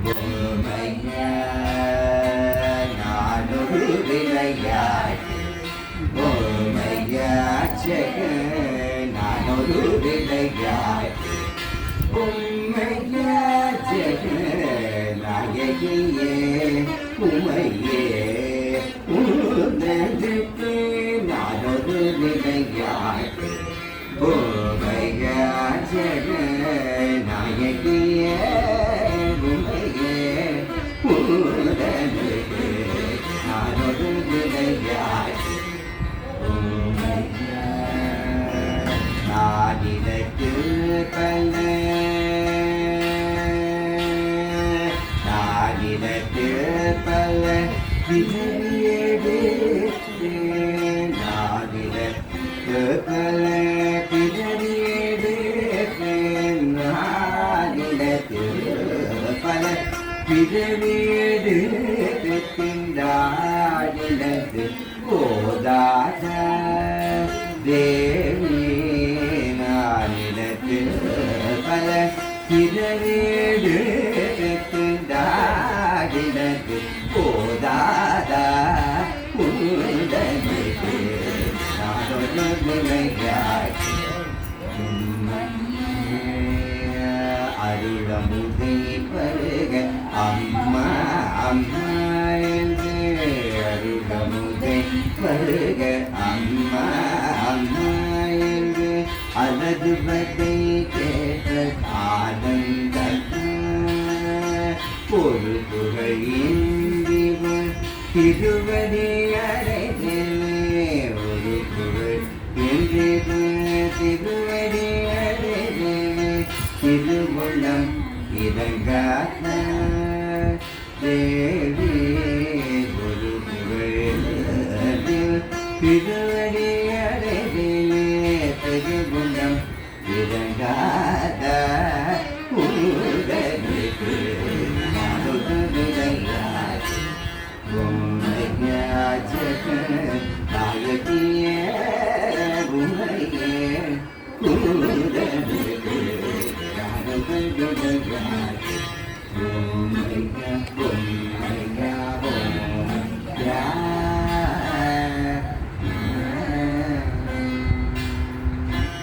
ஓமைய நாடொரு விளையாட்டு ஓமையாச்சக நானொரு விளையாட்டு உம்மையாச்சக நாயகியே உமையே உனதுக்கு நானொரு விளையாட்டு ஓமையாச்சக நாயகியே உமையே உனதுக்கு நானொரு விளையாட்டு நாடினக்கு பல நாடினக்கு பல பிறவியேடு நாடினக்கு பல பிறவியேடு நாடினக்கு பல பிறவியேடு திண்டாடினது போதாத தேவி நானினக்கு பல பிறவேடு திண்டாடினது போதாத உடனுக்கு நாடொரு விளையாட்டு அருளமுதை பருக அம்மா அம்மா என்று அருளமுதை பருக அம்மா அம்மா என்று அலதுவதை கேட்ட ஆனந்த ஒரு புகழின் திருவடி அடைதலே ஒரு புகழ் என்று திருவடி அடைதலே திருவுள்ளம் இறங்காத தேவி ஒரு புகழில் திருவடி அடைதலே திருவுள்ளம் இறங்காத உடனுக்கு நாடொரு விளையாட்டு உம்மையாச்சக நாயகியே உமையே உடனுக்கு நாடொரு விளையாட்டு